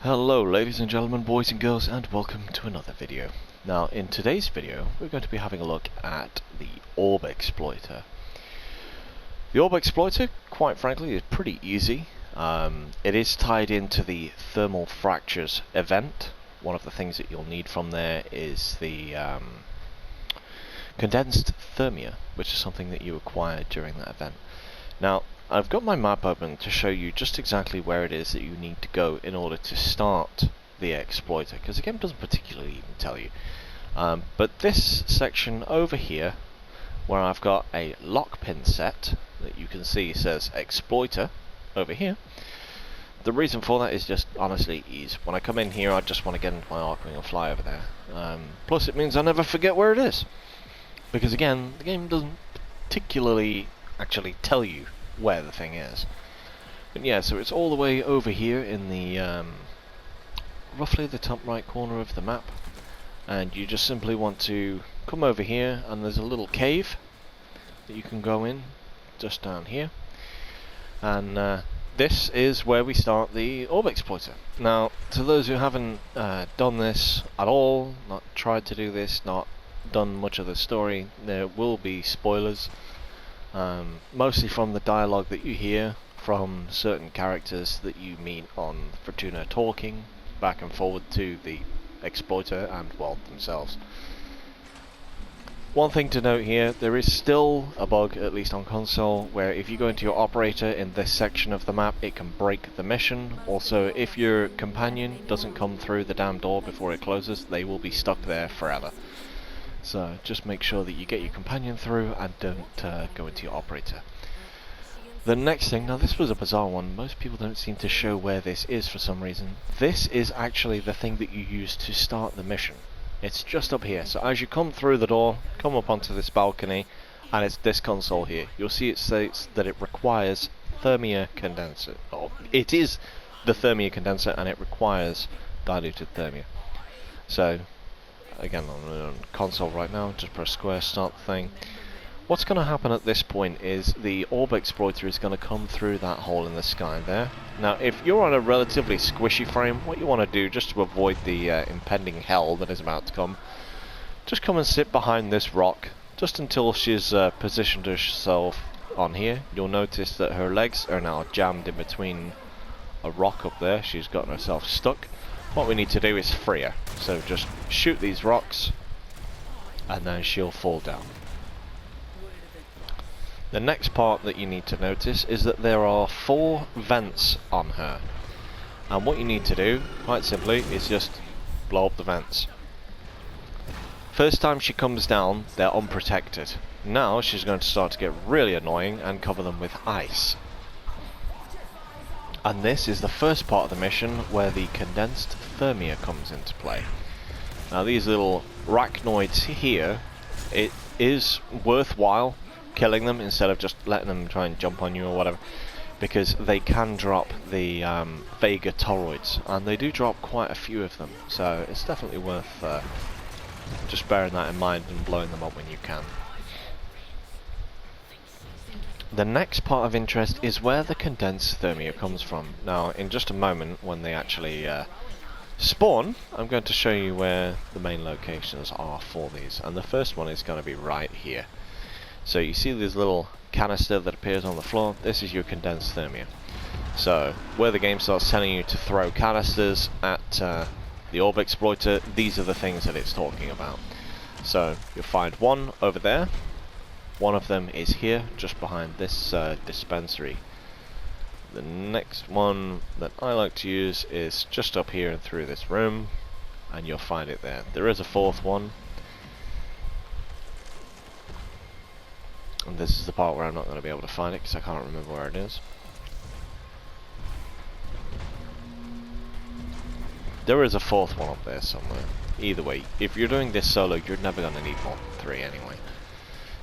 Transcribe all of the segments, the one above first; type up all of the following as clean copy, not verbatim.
Hello ladies and gentlemen, boys and girls, and welcome to another video. Now in today's video we're going to be having a look at the Orb Exploiter. The Orb Exploiter, quite frankly, is pretty easy. It is tied into the Thermal Fractures event. One of the things that you'll need from there is the condensed thermia, which is something that you acquire during that event. Now I've got my map open to show you just exactly where it is that you need to go in order to start the Exploiter, because the game doesn't particularly even tell you. But this section over here, where I've got a lock pin set that you can see says Exploiter over here, the reason for that is just honestly ease. When I come in here I just want to get into my Arc Ring and fly over there. Plus it means I never forget where it is, because again the game doesn't particularly actually tell you where the thing is. But yeah, so it's all the way over here in the roughly the top right corner of the map, and you just simply want to come over here, and there's a little cave that you can go in just down here, and this is where we start the Orb Exploiter. Now to those who haven't done this at all, not tried to do this, not done much of the story, there will be spoilers. Mostly from the dialogue that you hear from certain characters that you meet on Fortuna, talking back and forward to the Exploiter and, well, themselves. One thing to note here, there is still a bug, at least on console, where if you go into your operator in this section of the map, it can break the mission. Also, if your companion doesn't come through the damn door before it closes, they will be stuck there forever. So just make sure that you get your companion through and don't go into your operator. The next thing, now this was a bizarre one, most people don't seem to show where this is for some reason. This is actually the thing that you use to start the mission. It's just up here, so as you come through the door, come up onto this balcony, and it's this console here. You'll see it states that it requires thermia condenser. Oh, it is the thermia condenser and it requires diluted thermia. So again, on console right now, just press square, start the thing. What's going to happen at this point is the Orb Exploiter is going to come through that hole in the sky there. Now, if you're on a relatively squishy frame, what you want to do, just to avoid the impending hell that is about to come, just come and sit behind this rock, just until she's positioned herself on here. You'll notice that her legs are now jammed in between a rock up there. She's gotten herself stuck. What we need to do is free her, so just shoot these rocks and then she'll fall down. The next part that you need to notice is that there are 4 vents on her, and what you need to do, quite simply, is just blow up the vents. First time she comes down, they're unprotected. Now she's going to start to get really annoying and cover them with ice. And this is the first part of the mission where the condensed thermia comes into play. Now these little arachnoids here, it is worthwhile killing them instead of just letting them try and jump on you or whatever, because they can drop the Vega toroids, and they do drop quite a few of them, so it's definitely worth just bearing that in mind and blowing them up when you can. The next part of interest is where the condensed thermia comes from. Now, in just a moment, when they actually spawn, I'm going to show you where the main locations are for these. And the first one is going to be right here. So you see this little canister that appears on the floor? This is your condensed thermia. So, where the game starts telling you to throw canisters at the Orb Exploiter, these are the things that it's talking about. So, you'll find one over there. One of them is here, just behind this dispensary. The next one that I like to use is just up here and through this room, and you'll find it there. There is a 4th one, and this is the part where I'm not going to be able to find it because I can't remember where it is. There is a 4th one up there somewhere. Either way, if you're doing this solo, you're never going to need more than 3 anyway.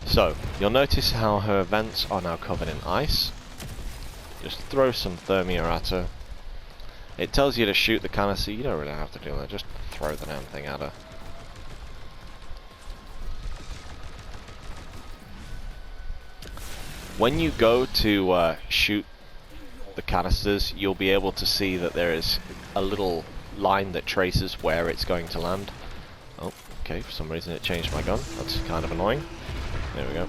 So, you'll notice how her vents are now covered in ice. Just throw some thermia at her. It tells you to shoot the canister, you don't really have to do that, just throw the damn thing at her. When you go to shoot the canisters, you'll be able to see that there is a little line that traces where it's going to land. Oh, okay, for some reason it changed my gun. That's kind of annoying. There we go.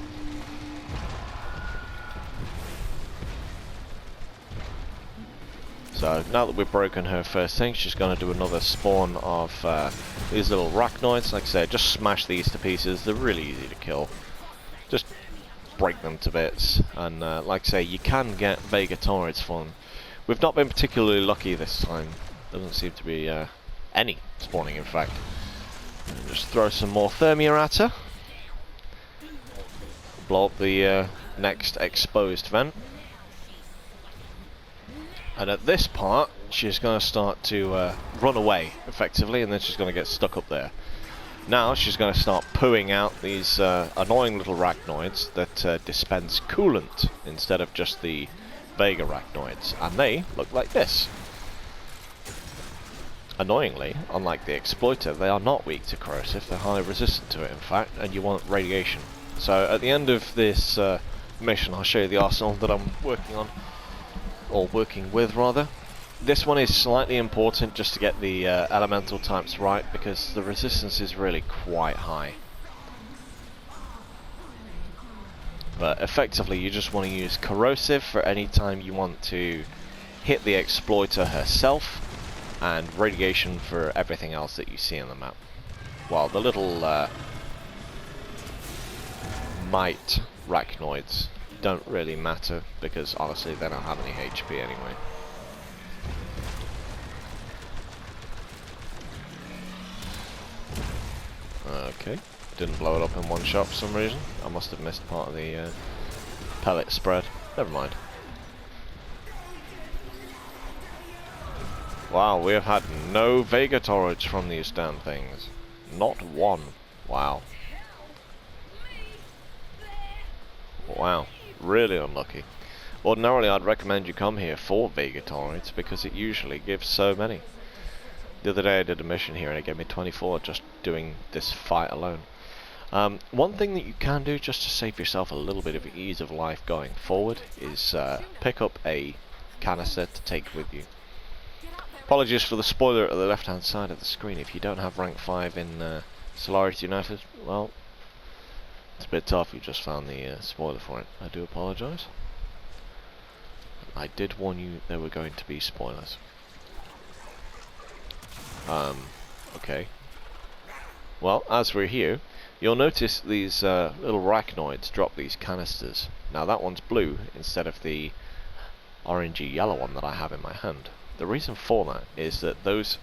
So now that we've broken her first thing, she's going to do another spawn of these little arachnoids. Like I said, just smash these to pieces. They're really easy to kill. Just break them to bits. And like I say, you can get Vega turrets for them. We've not been particularly lucky this time. Doesn't seem to be any spawning, in fact. And just throw some more thermia at her. Blow up the next exposed vent. And at this part, she's going to start to run away, effectively, and then she's going to get stuck up there. Now she's going to start pooing out these annoying little arachnoids that dispense coolant instead of just the Vega arachnoids, and they look like this. Annoyingly, unlike the Exploiter, they are not weak to corrosive, they're highly resistant to it, in fact, and you want radiation. So at the end of this mission, I'll show you the arsenal that I'm working on. Or working with, rather. This one is slightly important just to get the elemental types right, because the resistance is really quite high. But effectively you just want to use corrosive for any time you want to hit the Exploiter herself, and radiation for everything else that you see on the map. While the little mite arachnoids don't really matter, because honestly they don't have any HP anyway. Okay, didn't blow it up in one shot for some reason. I must have missed part of the pellet spread. Never mind. Wow, we have had no Vega turrets from these damn things. Not one. Wow. Wow. Really unlucky. Ordinarily I'd recommend you come here for Vega turrets because it usually gives so many. The other day I did a mission here and it gave me 24 just doing this fight alone. One thing that you can do just to save yourself a little bit of ease of life going forward is pick up a canister to take with you. Apologies for the spoiler at the left hand side of the screen. If you don't have rank 5 in Solaris United, well, it's a bit tough. You just found the spoiler for it. I do apologise. I did warn you there were going to be spoilers. Okay. Well, as we're here, you'll notice these little arachnoids drop these canisters. Now that one's blue instead of the orangey yellow one that I have in my hand. The reason for that is that those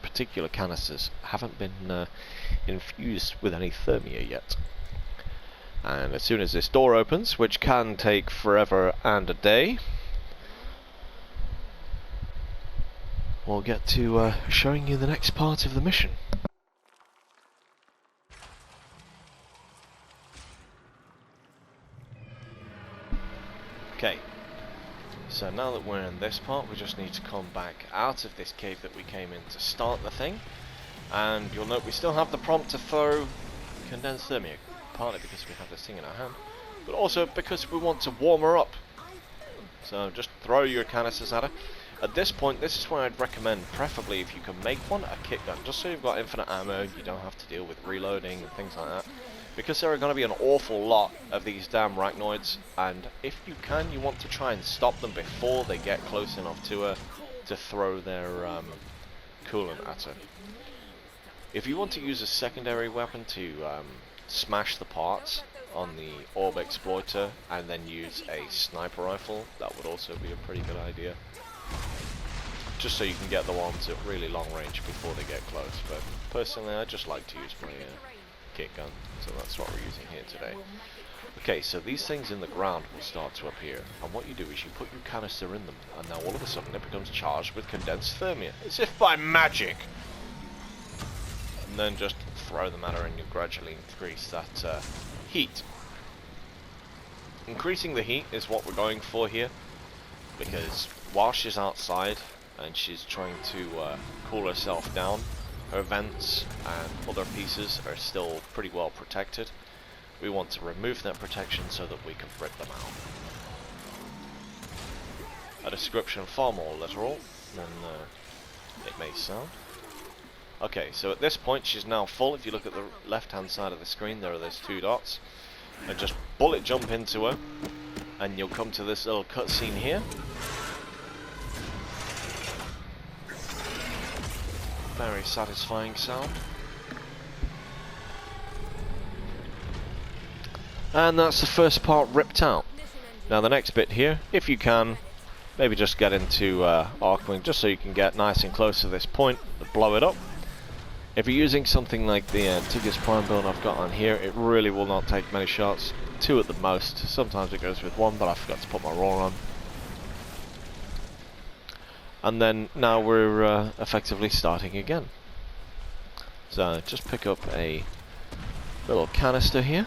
particular canisters haven't been infused with any thermia yet. And as soon as this door opens, which can take forever and a day, we'll get to showing you the next part of the mission. Okay, so now that we're in this part, we just need to come back out of this cave that we came in to start the thing. And you'll note we still have the prompt to throw condensed thermia, partly because we have this thing in our hand, but also because we want to warm her up. So just throw your canisters at her. At this point, this is where I'd recommend, preferably if you can make one, a kit gun, just so you've got infinite ammo, you don't have to deal with reloading and things like that. Because there are going to be an awful lot of these damn arachnoids, and if you can, you want to try and stop them before they get close enough to her to throw their coolant at her. If you want to use a secondary weapon to smash the parts on the Orb Exploiter and then use a sniper rifle, that would also be a pretty good idea. Just so you can get the ones at really long range before they get close. But personally, I just like to use my kit gun, so that's what we're using here today. Okay, so these things in the ground will start to appear, and what you do is you put your canister in them, and now all of a sudden it becomes charged with condensed thermia, as if by magic! And then just throw them at her and you gradually increase that heat. Increasing the heat is what we're going for here, because while she's outside and she's trying to cool herself down, her vents and other pieces are still pretty well protected. We want to remove that protection so that we can rip them out. a description far more literal than it may sound. Okay, so at this point she's now full. If you look at the left hand side of the screen, there are those 2 dots. And just bullet jump into her, and you'll come to this little cutscene here. Very satisfying sound. And that's the first part ripped out. Now the next bit here, if you can, maybe just get into Arcwing just so you can get nice and close to this point, blow it up. If you're using something like the Tigris Prime build I've got on here, it really will not take many shots, 2 at the most. Sometimes it goes with 1, but I forgot to put my roll on. And then now we're effectively starting again. So just pick up a little canister here.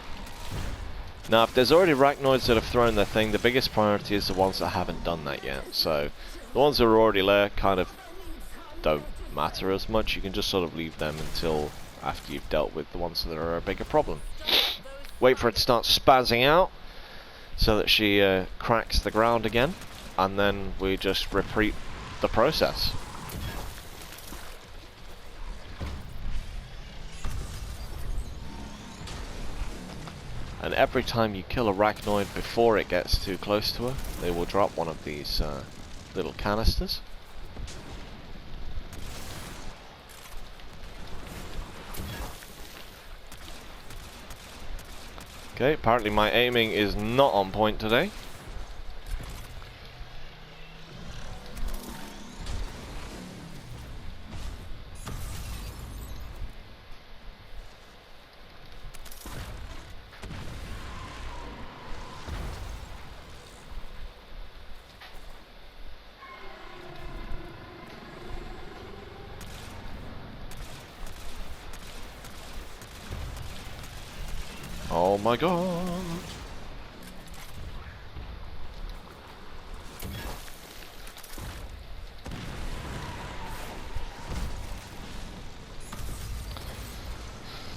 Now if there's already arachnoids that have thrown their thing, the biggest priority is the ones that haven't done that yet. So the ones that are already there kind of don't matter as much. You can just sort of leave them until after you've dealt with the ones that are a bigger problem. Wait for it to start spazzing out so that she cracks the ground again, and then we just repeat the process. And every time you kill a arachnoid before it gets too close to her, they will drop one of these little canisters. Okay, apparently my aiming is not on point today. Oh my god.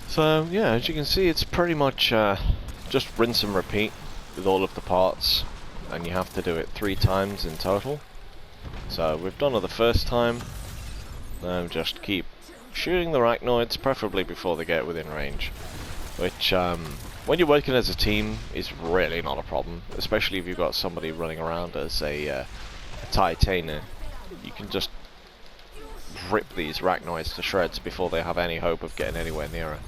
So yeah, as you can see, it's pretty much just rinse and repeat with all of the parts, and you have to do it 3 times in total. So we've done it the first time. Now just keep shooting the arachnoids, preferably before they get within range. Which, when you're working as a team, is really not a problem, especially if you've got somebody running around as a Titanier. You can just rip these arachnoids to shreds before they have any hope of getting anywhere near her.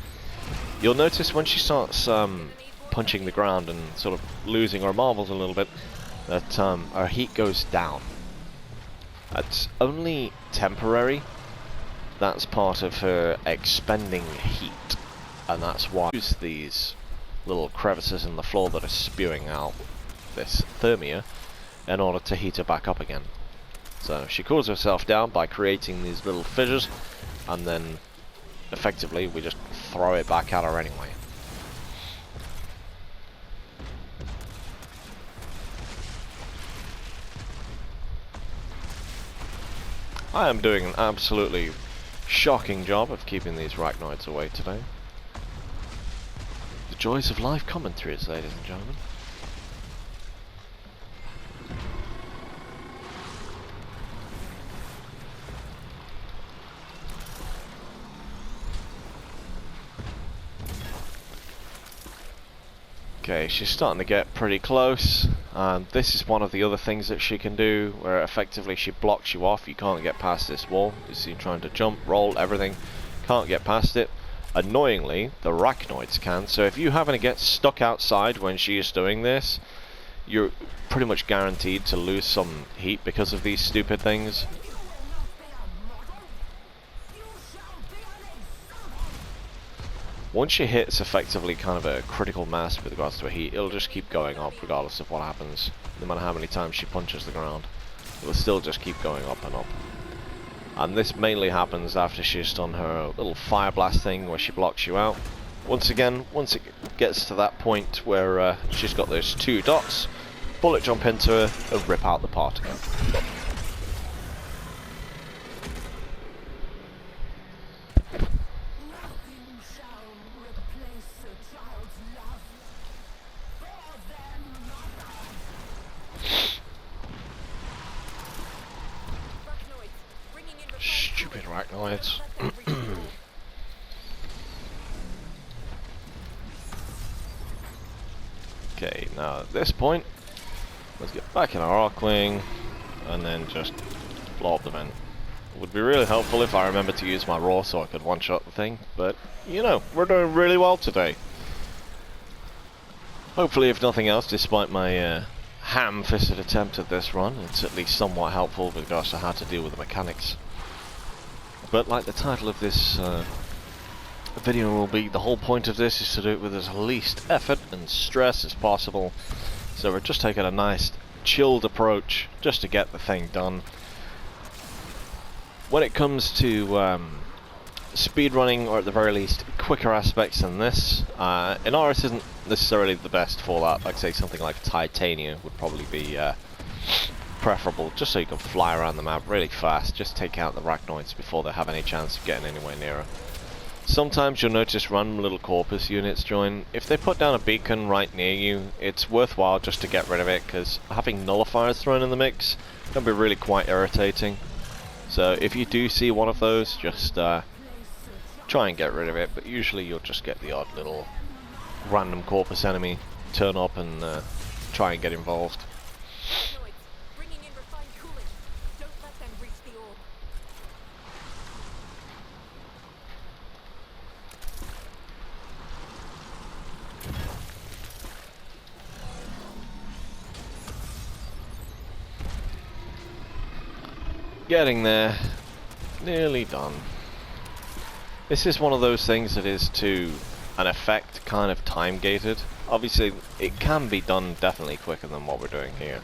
You'll notice when she starts punching the ground and sort of losing her marbles a little bit, that her heat goes down. That's only temporary. That's part of her expending heat. And that's why I use these little crevices in the floor that are spewing out this thermia in order to heat her back up again. So she cools herself down by creating these little fissures, and then effectively we just throw it back at her anyway. I am doing an absolutely shocking job of keeping these arachnoids away today. The joys of live commentaries, ladies and gentlemen. Okay, she's starting to get pretty close. This is one of the other things that she can do, where effectively she blocks you off. You can't get past this wall. You see, trying to jump, roll, everything. Can't get past it. Annoyingly, the arachnoids can. So if you happen to get stuck outside when she is doing this, you're pretty much guaranteed to lose some heat because of these stupid things. Once she hits effectively kind of a critical mass with regards to her heat, it'll just keep going up regardless of what happens. No matter how many times she punches the ground, it will still just keep going up and up. And this mainly happens after she's done her little fire blast thing where she blocks you out. Once again, once it gets to that point where she's got those 2 dots, bullet jump into her and rip out the part again. Stupid arachnoids. Okay, now at this point, let's get back in our Arcwing and then just blow up the vent. It would be really helpful if I remember to use my raw so I could one-shot the thing, but you know, we're doing really well today. Hopefully, if nothing else, despite my ham-fisted attempt at this run, it's at least somewhat helpful with regards to how to deal with the mechanics. But like the title of this video will be, the whole point of this is to do it with as least effort and stress as possible. So we're just taking a nice chilled approach just to get the thing done. When it comes to speedrunning, or at the very least quicker aspects than this, Inaris isn't necessarily the best for that. Like say something like Titania would probably be preferable, just so you can fly around the map really fast, just take out the arachnoids before they have any chance of getting anywhere nearer. Sometimes you'll notice random little corpus units join. If they put down a beacon right near you, it's worthwhile just to get rid of it, because having nullifiers thrown in the mix can be really quite irritating. So if you do see one of those, just try and get rid of it, but usually you'll just get the odd little random corpus enemy turn up and try and get involved. Getting there, nearly done. This is one of those things that is to an effect kind of time gated. Obviously it can be done definitely quicker than what we're doing here,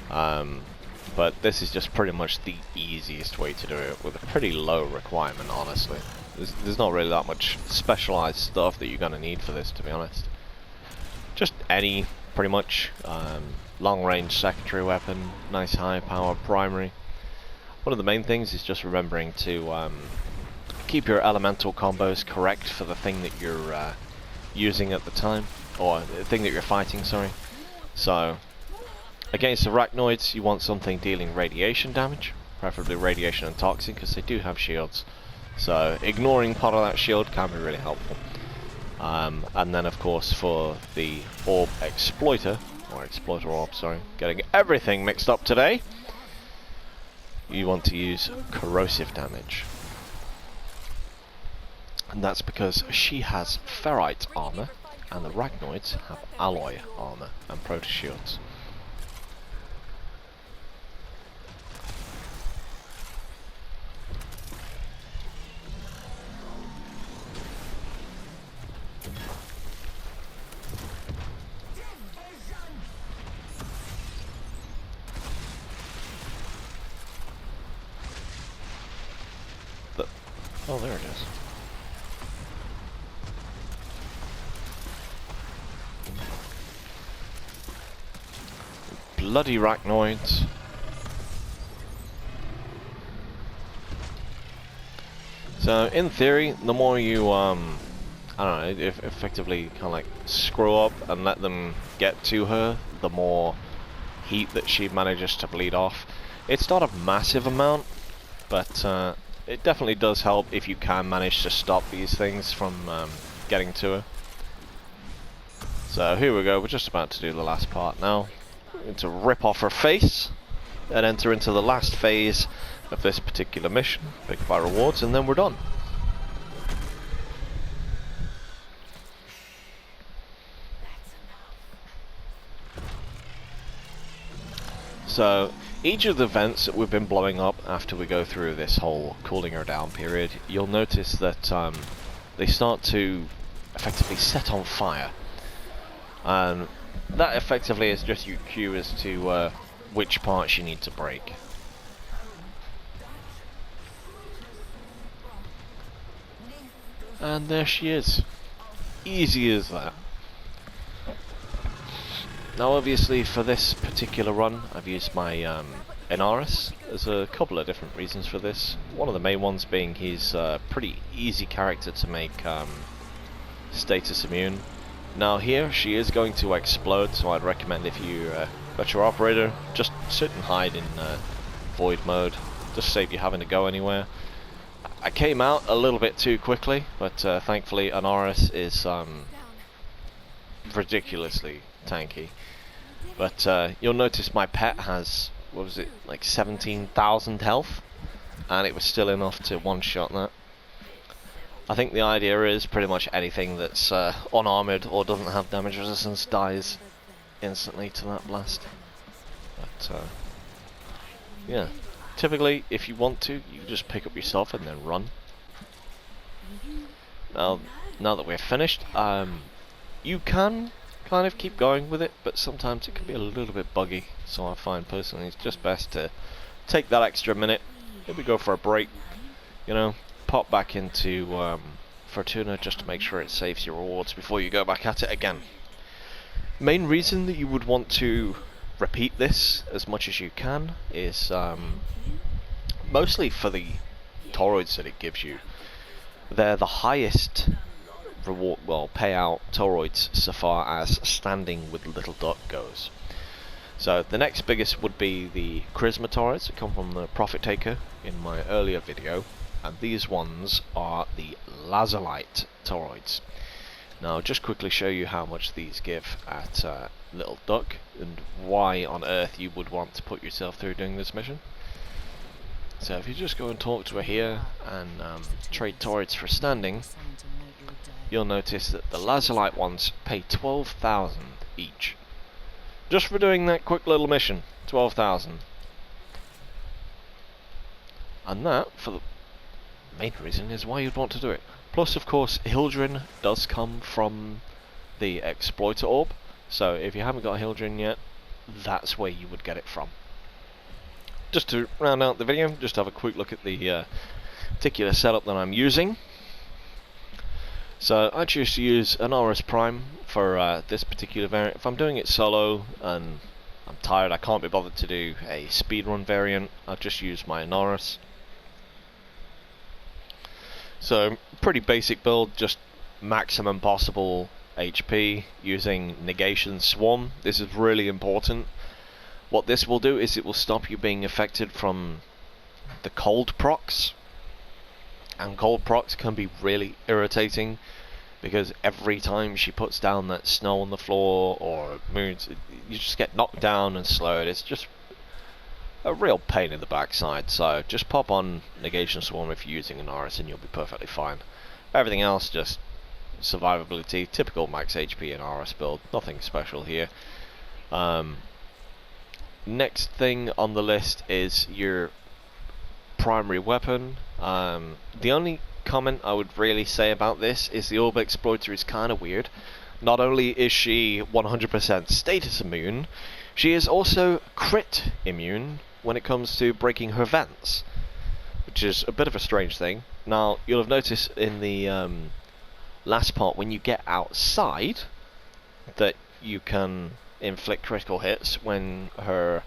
but this is just pretty much the easiest way to do it with a pretty low requirement, honestly. There's not really that much specialized stuff that you're going to need for this, to be honest. Just any, pretty much, long range secondary weapon, nice high power primary. One of the main things is just remembering to keep your elemental combos correct for the thing that you're using at the time, or the thing that you're fighting, sorry. So, against arachnoids, you want something dealing radiation damage, preferably radiation and toxic, because they do have shields. So, ignoring part of that shield can be really helpful. And then, of course, for the Orb Exploiter, or Exploiter Orb, sorry, getting everything mixed up today, you want to use corrosive damage. And that's because she has ferrite armor, and the arachnoids have alloy armor and protoshields. Oh, there it is. Bloody arachnoids. So, in theory, the more you, I don't know, if effectively kind of like screw up and let them get to her, the more heat that she manages to bleed off. It's not a massive amount, but it definitely does help if you can manage to stop these things from getting to her. So here we go, we're just about to do the last part now. We're going to rip off her face and enter into the last phase of this particular mission, pick up our rewards, and then we're done. So each of the vents that we've been blowing up after we go through this whole cooling her down period, you'll notice that they start to effectively set on fire. And that effectively is just your cue as to which parts you need to break. And there she is. Easy as that. Now obviously for this particular run I've used my Inaris. There's a couple of different reasons for this. One of the main ones being he's a pretty easy character to make status immune. Now here she is going to explode, so I'd recommend if you got your operator, just sit and hide in void mode, just save you having to go anywhere. I came out a little bit too quickly, but thankfully Anaris is ridiculously tanky. But you'll notice my pet has, what was it, like 17,000 health, and it was still enough to one-shot that. I think the idea is pretty much anything that's unarmored or doesn't have damage resistance dies instantly to that blast. But yeah, typically if you want to, you just pick up yourself and then run. Now that we're finished, you can kind of keep going with it, but sometimes it can be a little bit buggy, so I find personally it's just best to take that extra minute, maybe go for a break, you know, pop back into Fortuna just to make sure it saves your rewards before you go back at it again. Main reason that you would want to repeat this as much as you can is mostly for the toroids that it gives you. They're the highest reward, well, payout toroids so far as standing with Little Duck goes. So the next biggest would be the Charisma toroids that come from the Profit Taker in my earlier video, and these ones are the Lazulite toroids. Now I'll just quickly show you how much these give at Little Duck and why on earth you would want to put yourself through doing this mission. So if you just go and talk to her here and trade toroids for standing, you'll notice that the Lazulite ones pay 12,000 each. Just for doing that quick little mission, 12,000. And that, for the main reason, is why you'd want to do it. Plus, of course, Hildrin does come from the Exploiter Orb, so if you haven't got Hildrin yet, that's where you would get it from. Just to round out the video, just have a quick look at the particular setup that I'm using. So I choose to use an RS Prime for this particular variant. If I'm doing it solo and I'm tired, I can't be bothered to do a speedrun variant, I'll just use my Anaris. So pretty basic build, just maximum possible HP using Negation Swarm. This is really important. What this will do is it will stop you being affected from the cold procs. And cold procs can be really irritating because every time she puts down that snow on the floor or moves, you just get knocked down and slowed. It's just a real pain in the backside. So just pop on Negation Swarm if you're using an RS and you'll be perfectly fine. Everything else just survivability, typical max HP and RS build, nothing special here. Next thing on the list is your primary weapon. The only comment I would really say about this is the Orb Exploiter is kind of weird. Not only is she 100% status immune, she is also crit immune when it comes to breaking her vents, which is a bit of a strange thing. Now you'll have noticed in the last part when you get outside that you can inflict critical hits when her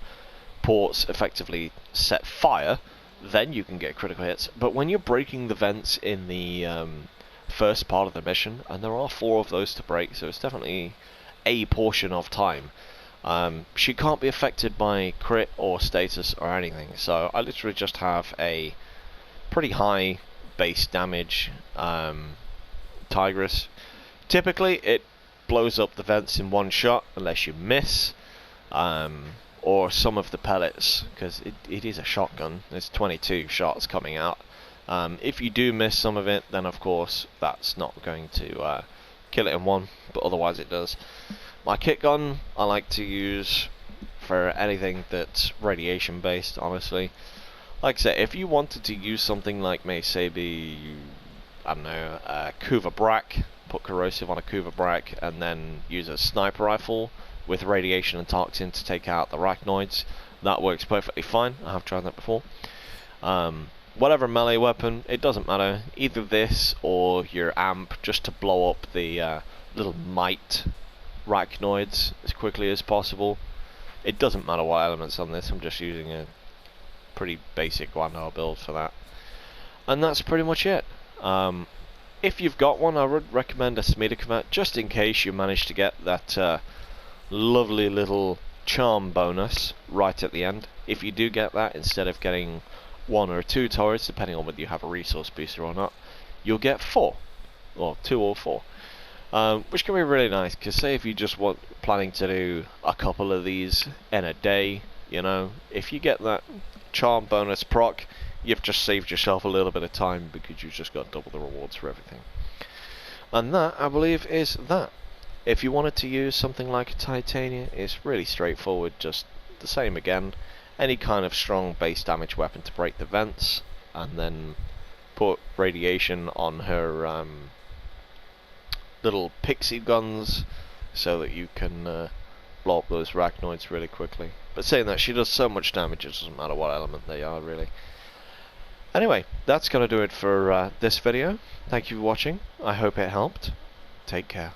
ports effectively set fire. Then you can get critical hits, but when you're breaking the vents in the first part of the mission, and there are 4 of those to break, so it's definitely a portion of time, she can't be affected by crit or status or anything, so I literally just have a pretty high base damage Tigress. Typically it blows up the vents in one shot unless you miss, or some of the pellets, because it is a shotgun. There's 22 shots coming out. If you do miss some of it, then of course that's not going to kill it in one, but otherwise it does. My kit gun I like to use for anything that's radiation based, honestly. Like I said, if you wanted to use something like maybe, I don't know, Kuva Brak, put corrosive on a Kuva Brak and then use a sniper rifle with radiation and toxin to take out the arachnoids, that works perfectly fine. I have tried that before. Whatever melee weapon, it doesn't matter, either this or your amp, just to blow up the little mite arachnoids as quickly as possible. It doesn't matter what elements on this, I'm just using a pretty basic Guano build for that. And that's pretty much it. If you've got one, I would recommend a Smita Command, just in case you manage to get that lovely little charm bonus right at the end. If you do get that, instead of getting 1 or 2 turrets, depending on whether you have a resource booster or not, you'll get 4, or 2 or 4. Which can be really nice, because say if you just planning to do a couple of these in a day, you know, if you get that charm bonus proc, you've just saved yourself a little bit of time because you've just got double the rewards for everything. And that, I believe, is that. If you wanted to use something like a Titania, it's really straightforward, just the same again. Any kind of strong base damage weapon to break the vents, and then put radiation on her little pixie guns so that you can blow up those arachnoids really quickly. But saying that, she does so much damage it doesn't matter what element they are, really. Anyway, that's going to do it for this video. Thank you for watching. I hope it helped. Take care.